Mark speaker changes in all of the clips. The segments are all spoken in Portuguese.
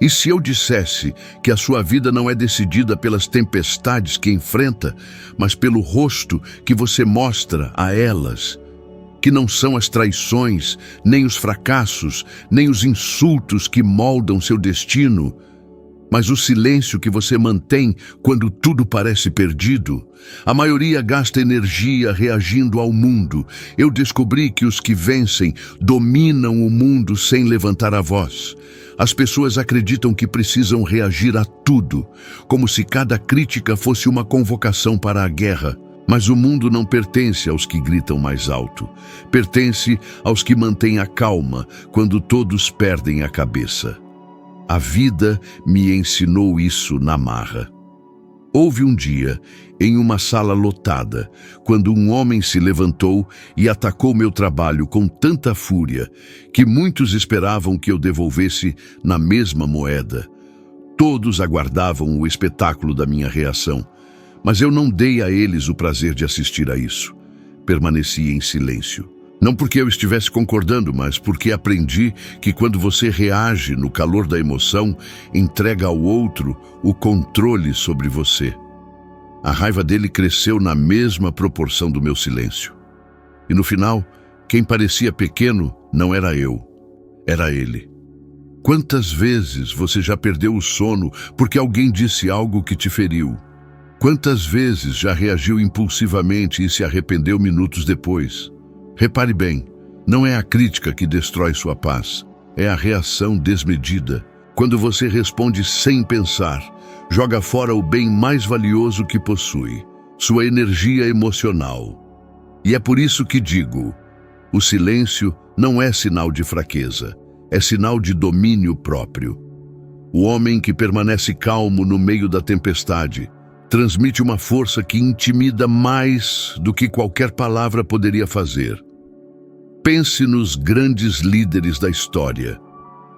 Speaker 1: E se eu dissesse que a sua vida não é decidida pelas tempestades que enfrenta, mas pelo rosto que você mostra a elas, que não são as traições, nem os fracassos, nem os insultos que moldam seu destino, mas o silêncio que você mantém quando tudo parece perdido? A maioria gasta energia reagindo ao mundo. Eu descobri que os que vencem dominam o mundo sem levantar a voz. As pessoas acreditam que precisam reagir a tudo, como se cada crítica fosse uma convocação para a guerra. Mas o mundo não pertence aos que gritam mais alto. Pertence aos que mantêm a calma quando todos perdem a cabeça. A vida me ensinou isso na marra. Houve um dia, em uma sala lotada, quando um homem se levantou e atacou meu trabalho com tanta fúria que muitos esperavam que eu devolvesse na mesma moeda. Todos aguardavam o espetáculo da minha reação, mas eu não dei a eles o prazer de assistir a isso. Permaneci em silêncio. Não porque eu estivesse concordando, mas porque aprendi que quando você reage no calor da emoção, entrega ao outro o controle sobre você. A raiva dele cresceu na mesma proporção do meu silêncio. E no final, quem parecia pequeno não era eu, era ele. Quantas vezes você já perdeu o sono porque alguém disse algo que te feriu? Quantas vezes já reagiu impulsivamente e se arrependeu minutos depois? Repare bem, não é a crítica que destrói sua paz, é a reação desmedida. Quando você responde sem pensar, joga fora o bem mais valioso que possui, sua energia emocional. E é por isso que digo, o silêncio não é sinal de fraqueza, é sinal de domínio próprio. O homem que permanece calmo no meio da tempestade transmite uma força que intimida mais do que qualquer palavra poderia fazer. Pense nos grandes líderes da história.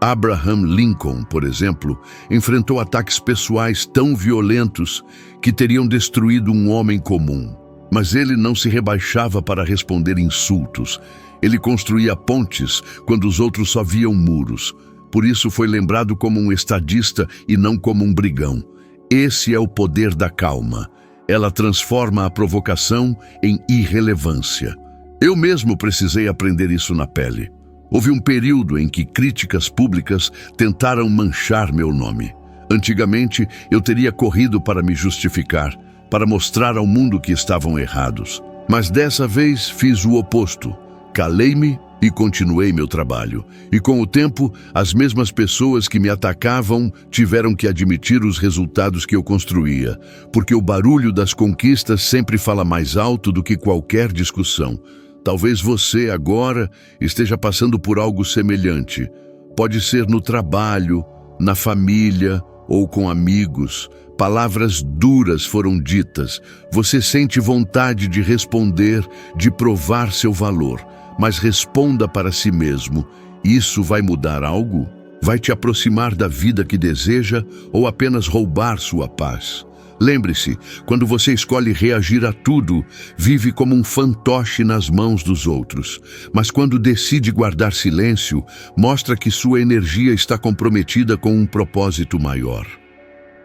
Speaker 1: Abraham Lincoln, por exemplo, enfrentou ataques pessoais tão violentos que teriam destruído um homem comum. Mas ele não se rebaixava para responder insultos. Ele construía pontes quando os outros só viam muros. Por isso foi lembrado como um estadista e não como um brigão. Esse é o poder da calma. Ela transforma a provocação em irrelevância. Eu mesmo precisei aprender isso na pele. Houve um período em que críticas públicas tentaram manchar meu nome. Antigamente, eu teria corrido para me justificar, para mostrar ao mundo que estavam errados. Mas dessa vez fiz o oposto. Calei-me e continuei meu trabalho. E com o tempo, as mesmas pessoas que me atacavam tiveram que admitir os resultados que eu construía, porque o barulho das conquistas sempre fala mais alto do que qualquer discussão. Talvez você agora esteja passando por algo semelhante. Pode ser no trabalho, na família ou com amigos. Palavras duras foram ditas. Você sente vontade de responder, de provar seu valor. Mas responda para si mesmo. Isso vai mudar algo? Vai te aproximar da vida que deseja ou apenas roubar sua paz? Lembre-se, quando você escolhe reagir a tudo, vive como um fantoche nas mãos dos outros. Mas quando decide guardar silêncio, mostra que sua energia está comprometida com um propósito maior.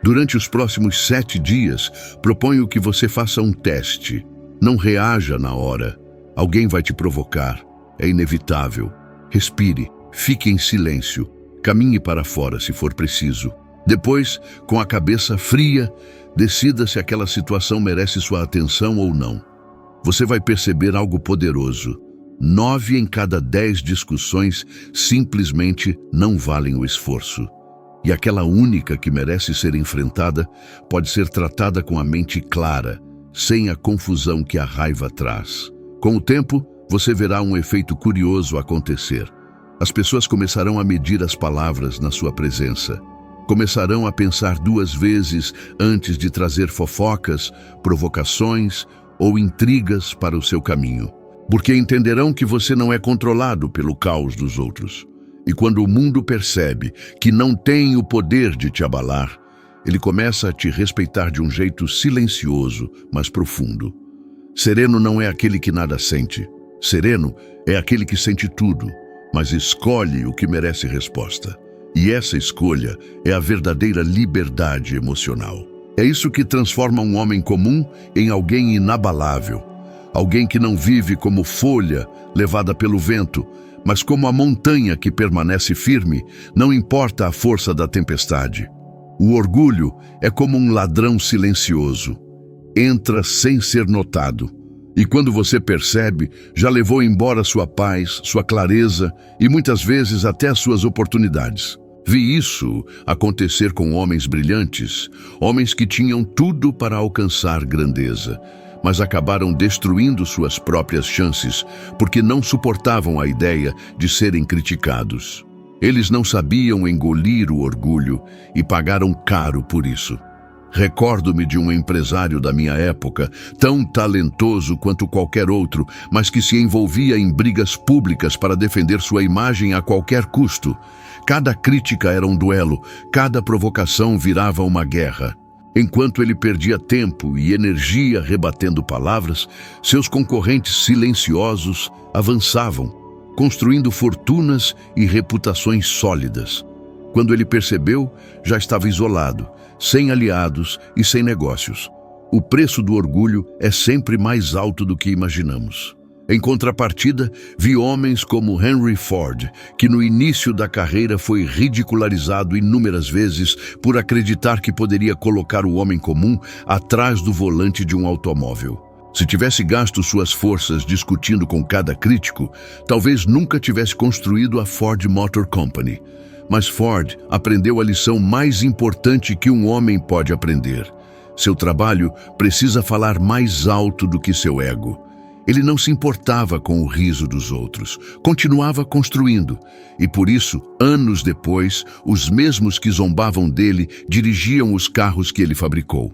Speaker 1: Durante os próximos 7 dias, proponho que você faça um teste. Não reaja na hora. Alguém vai te provocar. É inevitável. Respire, fique em silêncio. Caminhe para fora se for preciso. Depois, com a cabeça fria, decida se aquela situação merece sua atenção ou não. Você vai perceber algo poderoso. 9 em cada 10 discussões simplesmente não valem o esforço. E aquela única que merece ser enfrentada pode ser tratada com a mente clara, sem a confusão que a raiva traz. Com o tempo, você verá um efeito curioso acontecer. As pessoas começarão a medir as palavras na sua presença. Começarão a pensar 2 vezes antes de trazer fofocas, provocações ou intrigas para o seu caminho. Porque entenderão que você não é controlado pelo caos dos outros. E quando o mundo percebe que não tem o poder de te abalar, ele começa a te respeitar de um jeito silencioso, mas profundo. Sereno não é aquele que nada sente. Sereno é aquele que sente tudo, mas escolhe o que merece resposta. E essa escolha é a verdadeira liberdade emocional. É isso que transforma um homem comum em alguém inabalável. Alguém que não vive como folha levada pelo vento, mas como a montanha que permanece firme, não importa a força da tempestade. O orgulho é como um ladrão silencioso. Entra sem ser notado. E quando você percebe, já levou embora sua paz, sua clareza e muitas vezes até as suas oportunidades. Vi isso acontecer com homens brilhantes, homens que tinham tudo para alcançar grandeza, mas acabaram destruindo suas próprias chances porque não suportavam a ideia de serem criticados. Eles não sabiam engolir o orgulho e pagaram caro por isso. Recordo-me de um empresário da minha época, tão talentoso quanto qualquer outro, mas que se envolvia em brigas públicas para defender sua imagem a qualquer custo. Cada crítica era um duelo, cada provocação virava uma guerra. Enquanto ele perdia tempo e energia rebatendo palavras, seus concorrentes silenciosos avançavam, construindo fortunas e reputações sólidas. Quando ele percebeu, já estava isolado, sem aliados e sem negócios. O preço do orgulho é sempre mais alto do que imaginamos. Em contrapartida, vi homens como Henry Ford, que no início da carreira foi ridicularizado inúmeras vezes por acreditar que poderia colocar o homem comum atrás do volante de um automóvel. Se tivesse gasto suas forças discutindo com cada crítico, talvez nunca tivesse construído a Ford Motor Company. Mas Ford aprendeu a lição mais importante que um homem pode aprender. Seu trabalho precisa falar mais alto do que seu ego. Ele não se importava com o riso dos outros, continuava construindo. E por isso, anos depois, os mesmos que zombavam dele dirigiam os carros que ele fabricou.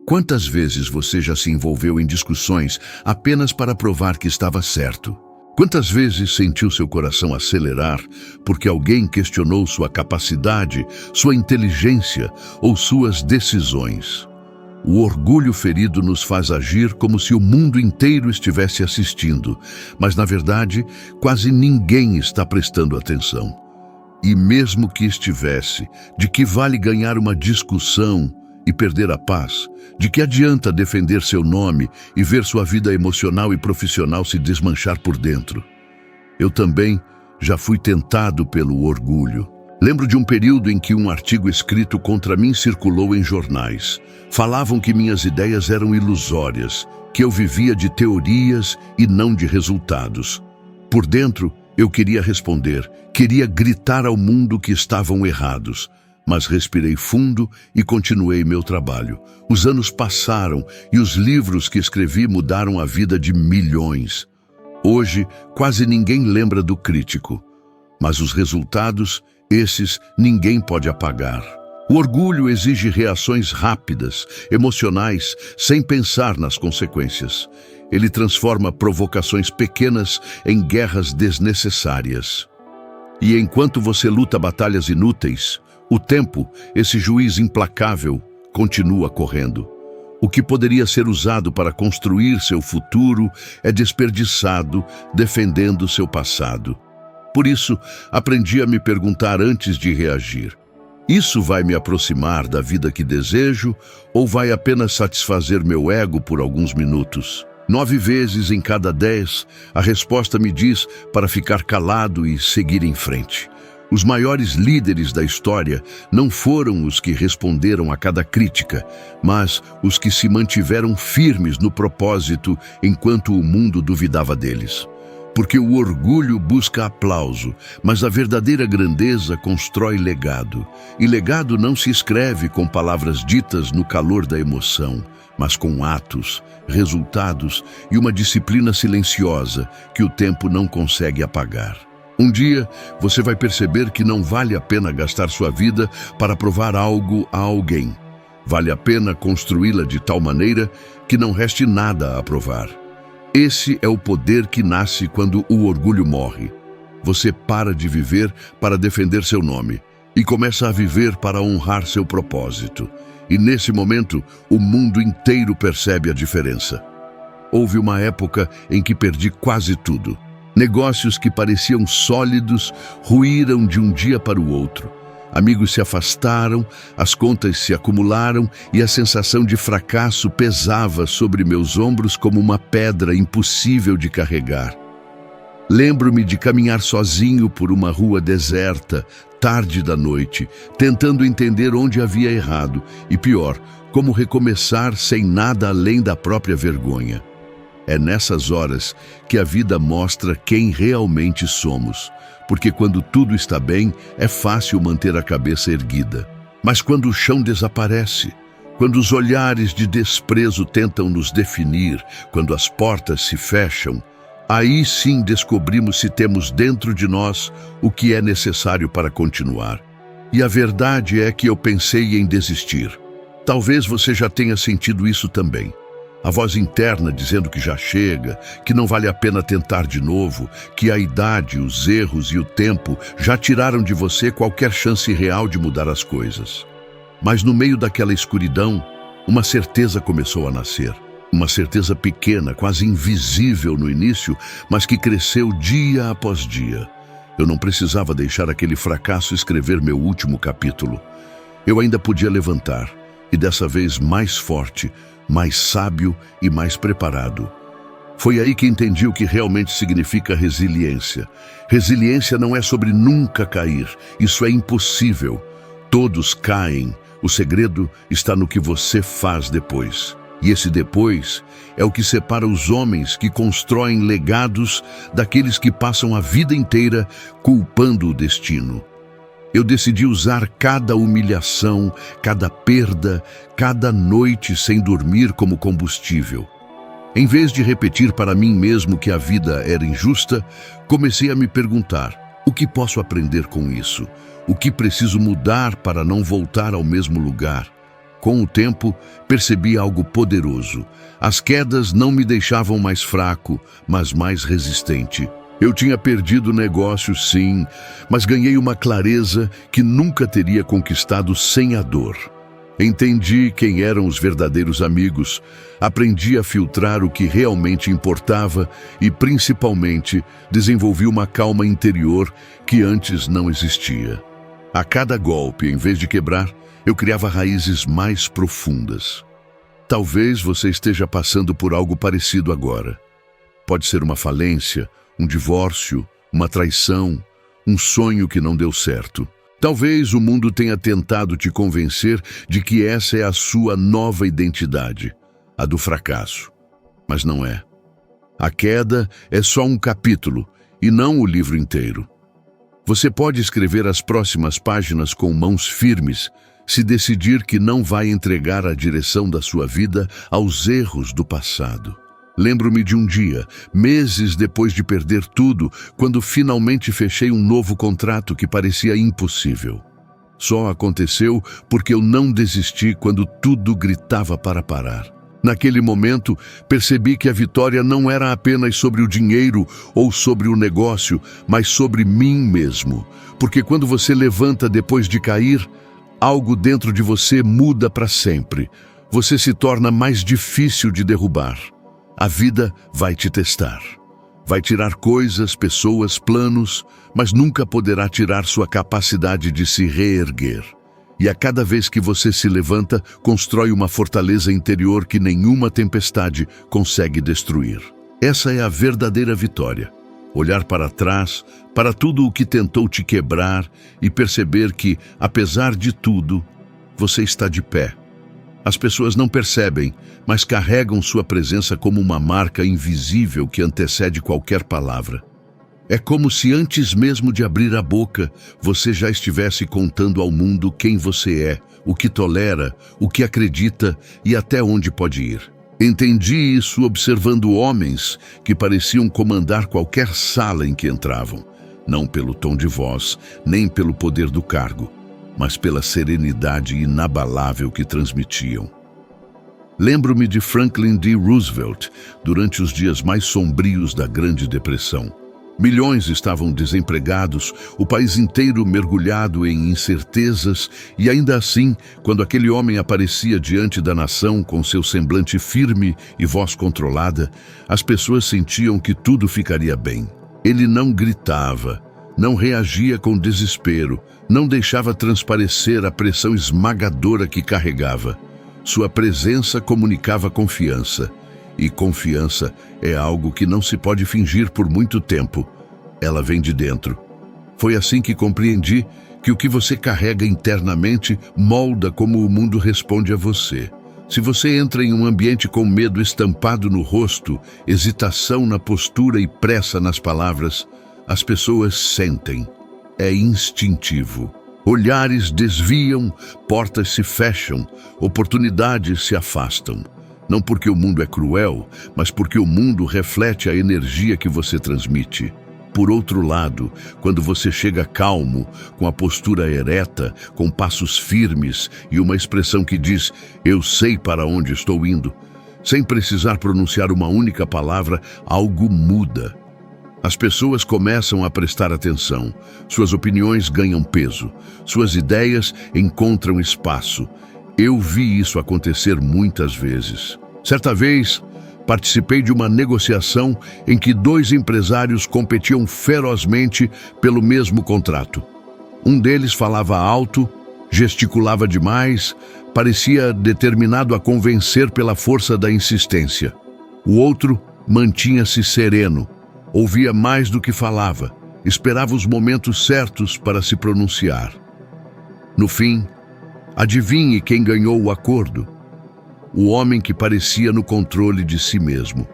Speaker 1: Quantas vezes você já se envolveu em discussões apenas para provar que estava certo? Quantas vezes sentiu seu coração acelerar porque alguém questionou sua capacidade, sua inteligência ou suas decisões? O orgulho ferido nos faz agir como se o mundo inteiro estivesse assistindo, mas na verdade quase ninguém está prestando atenção. E mesmo que estivesse, de que vale ganhar uma discussão e perder a paz? De que adianta defender seu nome e ver sua vida emocional e profissional se desmanchar por dentro? Eu também já fui tentado pelo orgulho. Lembro de um período em que um artigo escrito contra mim circulou em jornais. Falavam que minhas ideias eram ilusórias, que eu vivia de teorias e não de resultados. Por dentro, eu queria responder, queria gritar ao mundo que estavam errados. Mas respirei fundo e continuei meu trabalho. Os anos passaram e os livros que escrevi mudaram a vida de milhões. Hoje, quase ninguém lembra do crítico. Mas os resultados, esses ninguém pode apagar. O orgulho exige reações rápidas, emocionais, sem pensar nas consequências. Ele transforma provocações pequenas em guerras desnecessárias. E enquanto você luta batalhas inúteis, o tempo, esse juiz implacável, continua correndo. O que poderia ser usado para construir seu futuro é desperdiçado defendendo seu passado. Por isso, aprendi a me perguntar antes de reagir: isso vai me aproximar da vida que desejo ou vai apenas satisfazer meu ego por alguns minutos? 9 vezes em cada 10, a resposta me diz para ficar calado e seguir em frente. Os maiores líderes da história não foram os que responderam a cada crítica, mas os que se mantiveram firmes no propósito enquanto o mundo duvidava deles. Porque o orgulho busca aplauso, mas a verdadeira grandeza constrói legado. E legado não se escreve com palavras ditas no calor da emoção, mas com atos, resultados e uma disciplina silenciosa que o tempo não consegue apagar. Um dia, você vai perceber que não vale a pena gastar sua vida para provar algo a alguém. Vale a pena construí-la de tal maneira que não reste nada a provar. Esse é o poder que nasce quando o orgulho morre. Você para de viver para defender seu nome e começa a viver para honrar seu propósito. E nesse momento, o mundo inteiro percebe a diferença. Houve uma época em que perdi quase tudo. Negócios que pareciam sólidos ruíram de um dia para o outro. Amigos se afastaram, as contas se acumularam e a sensação de fracasso pesava sobre meus ombros como uma pedra impossível de carregar. Lembro-me de caminhar sozinho por uma rua deserta, tarde da noite, tentando entender onde havia errado e, pior, como recomeçar sem nada além da própria vergonha. É nessas horas que a vida mostra quem realmente somos, porque quando tudo está bem, é fácil manter a cabeça erguida. Mas quando o chão desaparece, quando os olhares de desprezo tentam nos definir, quando as portas se fecham, aí sim descobrimos se temos dentro de nós o que é necessário para continuar. E a verdade é que eu pensei em desistir. Talvez você já tenha sentido isso também. A voz interna dizendo que já chega, que não vale a pena tentar de novo, que a idade, os erros e o tempo já tiraram de você qualquer chance real de mudar as coisas. Mas no meio daquela escuridão, uma certeza começou a nascer. Uma certeza pequena, quase invisível no início, mas que cresceu dia após dia. Eu não precisava deixar aquele fracasso escrever meu último capítulo. Eu ainda podia levantar, e dessa vez mais forte, mais sábio e mais preparado. Foi aí que entendi o que realmente significa resiliência. Resiliência não é sobre nunca cair, isso é impossível. Todos caem, o segredo está no que você faz depois. E esse depois é o que separa os homens que constroem legados daqueles que passam a vida inteira culpando o destino. Eu decidi usar cada humilhação, cada perda, cada noite sem dormir como combustível. Em vez de repetir para mim mesmo que a vida era injusta, comecei a me perguntar: o que posso aprender com isso? O que preciso mudar para não voltar ao mesmo lugar? Com o tempo, percebi algo poderoso. As quedas não me deixavam mais fraco, mas mais resistente. Eu tinha perdido negócios, sim, mas ganhei uma clareza que nunca teria conquistado sem a dor. Entendi quem eram os verdadeiros amigos, aprendi a filtrar o que realmente importava e, principalmente, desenvolvi uma calma interior que antes não existia. A cada golpe, em vez de quebrar, eu criava raízes mais profundas. Talvez você esteja passando por algo parecido agora. Pode ser uma falência, um divórcio, uma traição, um sonho que não deu certo. Talvez o mundo tenha tentado te convencer de que essa é a sua nova identidade, a do fracasso. Mas não é. A queda é só um capítulo e não o livro inteiro. Você pode escrever as próximas páginas com mãos firmes, se decidir que não vai entregar a direção da sua vida aos erros do passado. Lembro-me de um dia, meses depois de perder tudo, quando finalmente fechei um novo contrato que parecia impossível. Só aconteceu porque eu não desisti quando tudo gritava para parar. Naquele momento, percebi que a vitória não era apenas sobre o dinheiro ou sobre o negócio, mas sobre mim mesmo. Porque quando você levanta depois de cair, algo dentro de você muda para sempre. Você se torna mais difícil de derrubar. A vida vai te testar. Vai tirar coisas, pessoas, planos, mas nunca poderá tirar sua capacidade de se reerguer. E a cada vez que você se levanta, constrói uma fortaleza interior que nenhuma tempestade consegue destruir. Essa é a verdadeira vitória. Olhar para trás, para tudo o que tentou te quebrar e perceber que, apesar de tudo, você está de pé. As pessoas não percebem, mas carregam sua presença como uma marca invisível que antecede qualquer palavra. É como se antes mesmo de abrir a boca, você já estivesse contando ao mundo quem você é, o que tolera, o que acredita e até onde pode ir. Entendi isso observando homens que pareciam comandar qualquer sala em que entravam, não pelo tom de voz, nem pelo poder do cargo, mas pela serenidade inabalável que transmitiam. Lembro-me de Franklin D. Roosevelt durante os dias mais sombrios da Grande Depressão. Milhões estavam desempregados, o país inteiro mergulhado em incertezas, e ainda assim, quando aquele homem aparecia diante da nação com seu semblante firme e voz controlada, as pessoas sentiam que tudo ficaria bem. Ele não gritava, Não reagia com desespero, não deixava transparecer a pressão esmagadora que carregava. Sua presença comunicava confiança, e confiança é algo que não se pode fingir por muito tempo. Ela vem de dentro. Foi assim que compreendi que o que você carrega internamente molda como o mundo responde a você. Se você entra em um ambiente com medo estampado no rosto, hesitação na postura e pressa nas palavras, as pessoas sentem. É instintivo. Olhares desviam, portas se fecham, oportunidades se afastam. Não porque o mundo é cruel, mas porque o mundo reflete a energia que você transmite. Por outro lado, quando você chega calmo, com a postura ereta, com passos firmes e uma expressão que diz, eu sei para onde estou indo, sem precisar pronunciar uma única palavra, algo muda. As pessoas começam a prestar atenção, suas opiniões ganham peso, suas ideias encontram espaço. Eu vi isso acontecer muitas vezes. Certa vez, participei de uma negociação em que 2 empresários competiam ferozmente pelo mesmo contrato. Um deles falava alto, gesticulava demais, parecia determinado a convencer pela força da insistência. O outro mantinha-se sereno, ouvia mais do que falava, esperava os momentos certos para se pronunciar. No fim, adivinhe quem ganhou o acordo? O homem que parecia no controle de si mesmo.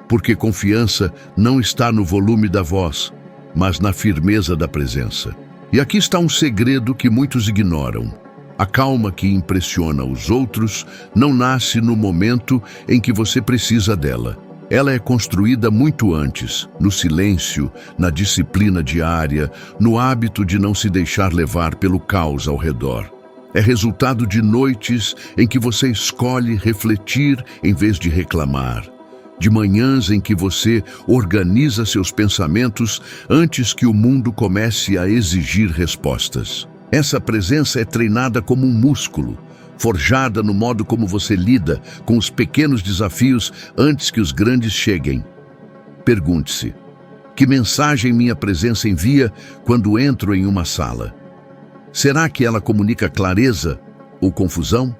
Speaker 1: Porque confiança não está no volume da voz, mas na firmeza da presença. E aqui está um segredo que muitos ignoram. A calma que impressiona os outros não nasce no momento em que você precisa dela. Ela é construída muito antes, no silêncio, na disciplina diária, no hábito de não se deixar levar pelo caos ao redor. É resultado de noites em que você escolhe refletir em vez de reclamar. De manhãs em que você organiza seus pensamentos antes que o mundo comece a exigir respostas. Essa presença é treinada como um músculo, forjada no modo como você lida com os pequenos desafios antes que os grandes cheguem. Pergunte-se, que mensagem minha presença envia quando entro em uma sala? Será que ela comunica clareza ou confusão?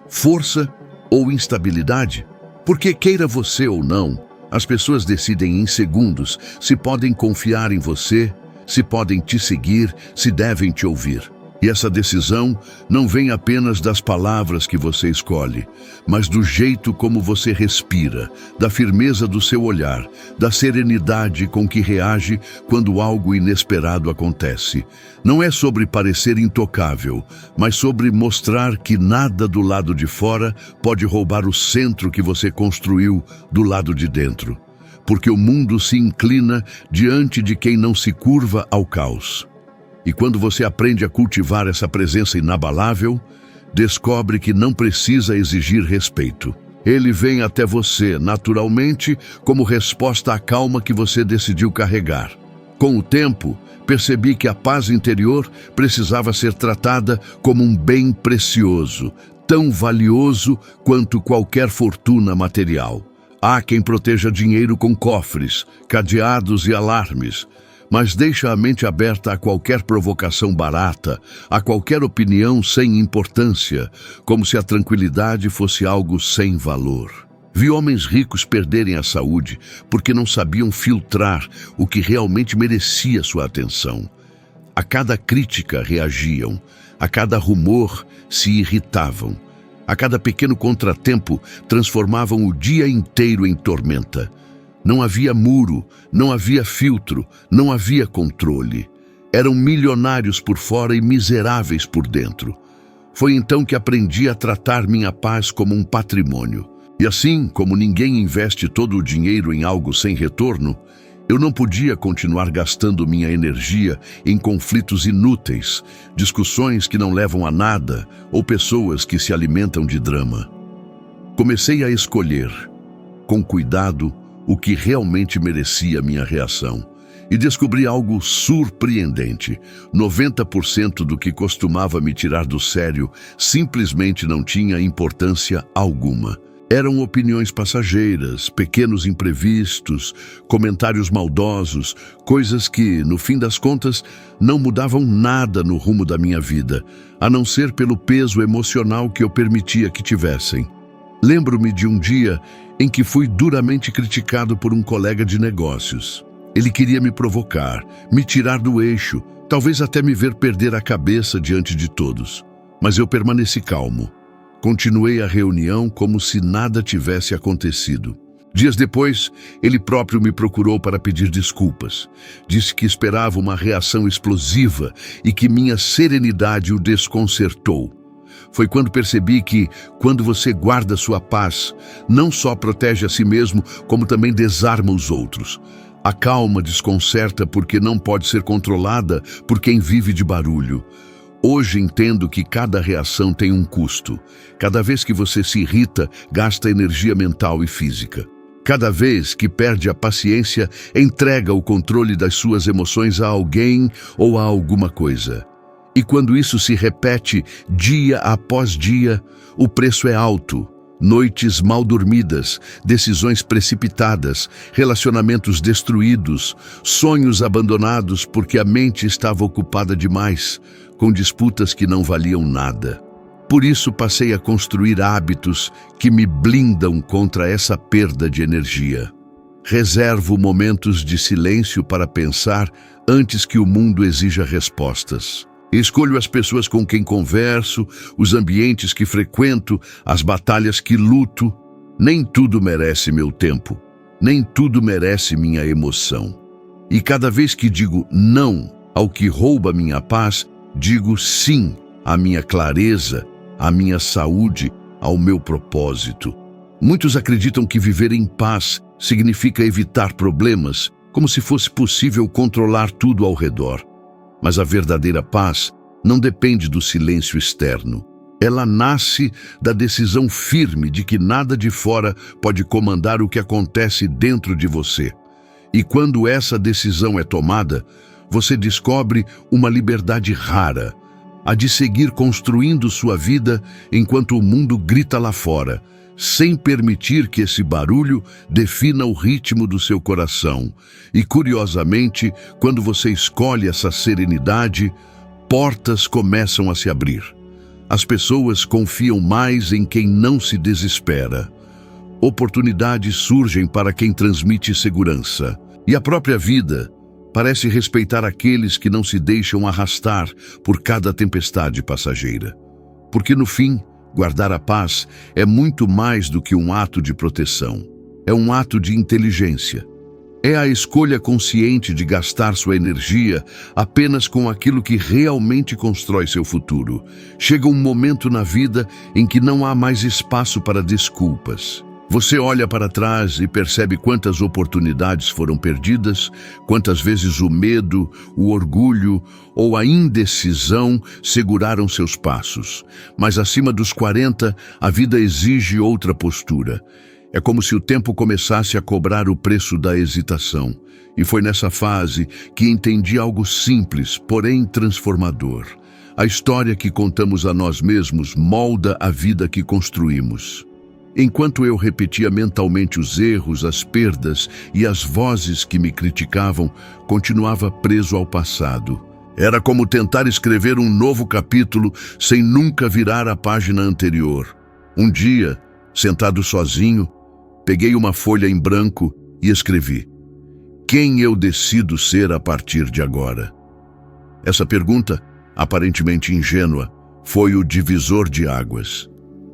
Speaker 1: Força ou instabilidade? Porque queira você ou não, as pessoas decidem em segundos se podem confiar em você, se podem te seguir, se devem te ouvir. E essa decisão não vem apenas das palavras que você escolhe, mas do jeito como você respira, da firmeza do seu olhar, da serenidade com que reage quando algo inesperado acontece. Não é sobre parecer intocável, mas sobre mostrar que nada do lado de fora pode roubar o centro que você construiu do lado de dentro. Porque o mundo se inclina diante de quem não se curva ao caos. E quando você aprende a cultivar essa presença inabalável, descobre que não precisa exigir respeito. Ele vem até você, naturalmente, como resposta à calma que você decidiu carregar. Com o tempo, percebi que a paz interior precisava ser tratada como um bem precioso, tão valioso quanto qualquer fortuna material. Há quem proteja dinheiro com cofres, cadeados e alarmes, mas deixa a mente aberta a qualquer provocação barata, a qualquer opinião sem importância, como se a tranquilidade fosse algo sem valor. Vi homens ricos perderem a saúde porque não sabiam filtrar o que realmente merecia sua atenção. A cada crítica reagiam, a cada rumor se irritavam, a cada pequeno contratempo transformavam o dia inteiro em tormenta. Não havia muro, não havia filtro, não havia controle. Eram milionários por fora e miseráveis por dentro. Foi então que aprendi a tratar minha paz como um patrimônio. E assim, como ninguém investe todo o dinheiro em algo sem retorno, eu não podia continuar gastando minha energia em conflitos inúteis, discussões que não levam a nada ou pessoas que se alimentam de drama. Comecei a escolher, com cuidado, o que realmente merecia minha reação. E descobri algo surpreendente. 90% do que costumava me tirar do sério simplesmente não tinha importância alguma. Eram opiniões passageiras, pequenos imprevistos, comentários maldosos, coisas que, no fim das contas, não mudavam nada no rumo da minha vida, a não ser pelo peso emocional que eu permitia que tivessem. Lembro-me de um dia em que fui duramente criticado por um colega de negócios. Ele queria me provocar, me tirar do eixo, talvez até me ver perder a cabeça diante de todos. Mas eu permaneci calmo. Continuei a reunião como se nada tivesse acontecido. Dias depois, ele próprio me procurou para pedir desculpas. Disse que esperava uma reação explosiva e que minha serenidade o desconcertou. Foi quando percebi que, quando você guarda sua paz, não só protege a si mesmo, como também desarma os outros. A calma desconcerta porque não pode ser controlada por quem vive de barulho. Hoje entendo que cada reação tem um custo. Cada vez que você se irrita, gasta energia mental e física. Cada vez que perde a paciência, entrega o controle das suas emoções a alguém ou a alguma coisa. E quando isso se repete dia após dia, o preço é alto. Noites mal dormidas, decisões precipitadas, relacionamentos destruídos, sonhos abandonados porque a mente estava ocupada demais, com disputas que não valiam nada. Por isso passei a construir hábitos que me blindam contra essa perda de energia. Reservo momentos de silêncio para pensar antes que o mundo exija respostas. Escolho as pessoas com quem converso, os ambientes que frequento, as batalhas que luto. Nem tudo merece meu tempo, nem tudo merece minha emoção. E cada vez que digo não ao que rouba minha paz, digo sim à minha clareza, à minha saúde, ao meu propósito. Muitos acreditam que viver em paz significa evitar problemas, como se fosse possível controlar tudo ao redor. Mas a verdadeira paz não depende do silêncio externo. Ela nasce da decisão firme de que nada de fora pode comandar o que acontece dentro de você. E quando essa decisão é tomada, você descobre uma liberdade rara, a de seguir construindo sua vida enquanto o mundo grita lá fora, sem permitir que esse barulho defina o ritmo do seu coração. E, curiosamente, quando você escolhe essa serenidade, portas começam a se abrir. As pessoas confiam mais em quem não se desespera. Oportunidades surgem para quem transmite segurança. E a própria vida parece respeitar aqueles que não se deixam arrastar por cada tempestade passageira. Porque, no fim, guardar a paz é muito mais do que um ato de proteção. É um ato de inteligência. É a escolha consciente de gastar sua energia apenas com aquilo que realmente constrói seu futuro. Chega um momento na vida em que não há mais espaço para desculpas. Você olha para trás e percebe quantas oportunidades foram perdidas, quantas vezes o medo, o orgulho ou a indecisão seguraram seus passos. Mas acima dos 40, a vida exige outra postura. É como se o tempo começasse a cobrar o preço da hesitação. E foi nessa fase que entendi algo simples, porém transformador. A história que contamos a nós mesmos molda a vida que construímos. Enquanto eu repetia mentalmente os erros, as perdas e as vozes que me criticavam, continuava preso ao passado. Era como tentar escrever um novo capítulo sem nunca virar a página anterior. Um dia, sentado sozinho, peguei uma folha em branco e escrevi: quem eu decido ser a partir de agora? Essa pergunta, aparentemente ingênua, foi o divisor de águas.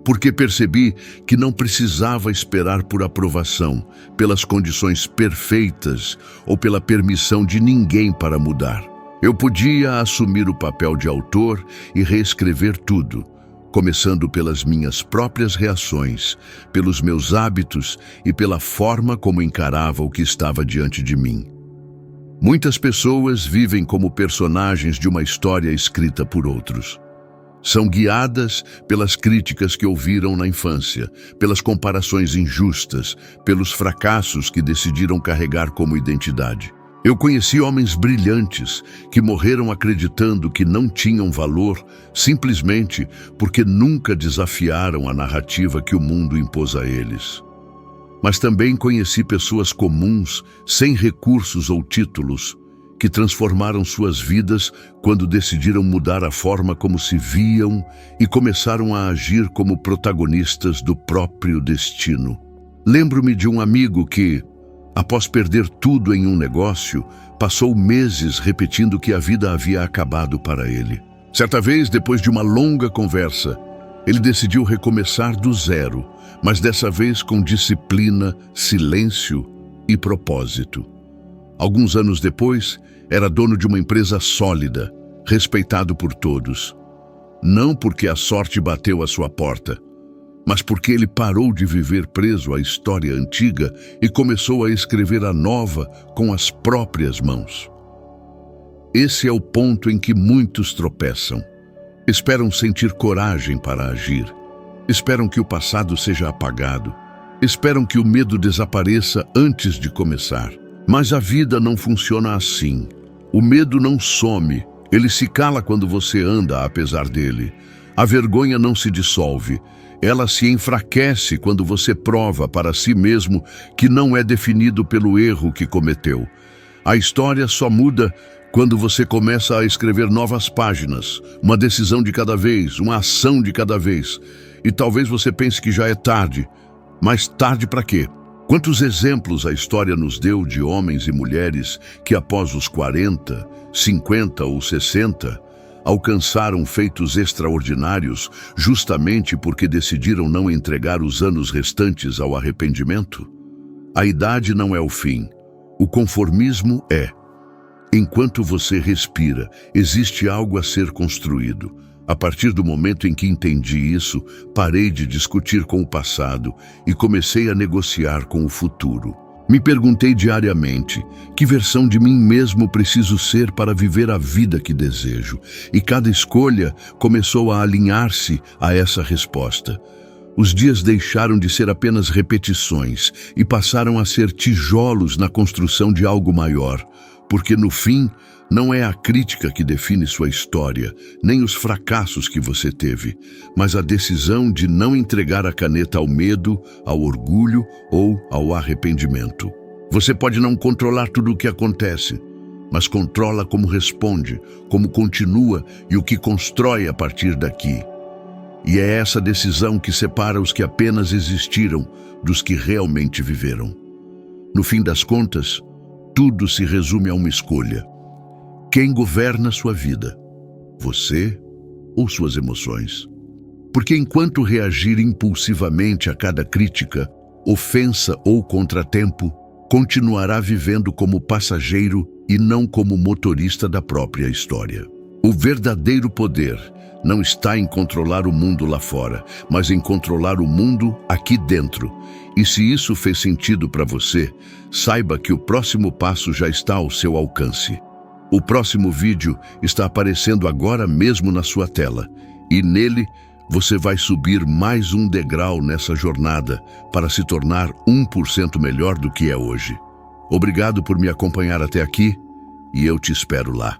Speaker 1: Porque percebi que não precisava esperar por aprovação, pelas condições perfeitas ou pela permissão de ninguém para mudar. Eu podia assumir o papel de autor e reescrever tudo, começando pelas minhas próprias reações, pelos meus hábitos e pela forma como encarava o que estava diante de mim. Muitas pessoas vivem como personagens de uma história escrita por outros. São guiadas pelas críticas que ouviram na infância, pelas comparações injustas, pelos fracassos que decidiram carregar como identidade. Eu conheci homens brilhantes que morreram acreditando que não tinham valor simplesmente porque nunca desafiaram a narrativa que o mundo impôs a eles. Mas também conheci pessoas comuns, sem recursos ou títulos, que transformaram suas vidas quando decidiram mudar a forma como se viam e começaram a agir como protagonistas do próprio destino. Lembro-me de um amigo que, após perder tudo em um negócio, passou meses repetindo que a vida havia acabado para ele. Certa vez, depois de uma longa conversa, ele decidiu recomeçar do zero, mas dessa vez com disciplina, silêncio e propósito. Alguns anos depois, era dono de uma empresa sólida, respeitado por todos. Não porque a sorte bateu à sua porta, mas porque ele parou de viver preso à história antiga e começou a escrever a nova com as próprias mãos. Esse é o ponto em que muitos tropeçam. Esperam sentir coragem para agir. Esperam que o passado seja apagado. Esperam que o medo desapareça antes de começar. Mas a vida não funciona assim. O medo não some. Ele se cala quando você anda, apesar dele. A vergonha não se dissolve. Ela se enfraquece quando você prova para si mesmo que não é definido pelo erro que cometeu. A história só muda quando você começa a escrever novas páginas, uma decisão de cada vez, uma ação de cada vez. E talvez você pense que já é tarde, mas tarde para quê? Quantos exemplos a história nos deu de homens e mulheres que após os 40, 50 ou 60 alcançaram feitos extraordinários justamente porque decidiram não entregar os anos restantes ao arrependimento? A idade não é o fim, o conformismo é. Enquanto você respira, existe algo a ser construído. A partir do momento em que entendi isso, parei de discutir com o passado e comecei a negociar com o futuro. Me perguntei diariamente, que versão de mim mesmo preciso ser para viver a vida que desejo? E cada escolha começou a alinhar-se a essa resposta. Os dias deixaram de ser apenas repetições e passaram a ser tijolos na construção de algo maior, porque no fim, não é a crítica que define sua história, nem os fracassos que você teve, mas a decisão de não entregar a caneta ao medo, ao orgulho ou ao arrependimento. Você pode não controlar tudo o que acontece, mas controla como responde, como continua e o que constrói a partir daqui. E é essa decisão que separa os que apenas existiram dos que realmente viveram. No fim das contas, tudo se resume a uma escolha. Quem governa sua vida? Você ou suas emoções? Porque enquanto reagir impulsivamente a cada crítica, ofensa ou contratempo, continuará vivendo como passageiro e não como motorista da própria história. O verdadeiro poder não está em controlar o mundo lá fora, mas em controlar o mundo aqui dentro. E se isso fez sentido para você, saiba que o próximo passo já está ao seu alcance. O próximo vídeo está aparecendo agora mesmo na sua tela, e nele você vai subir mais um degrau nessa jornada para se tornar 1% melhor do que é hoje. Obrigado por me acompanhar até aqui, e eu te espero lá.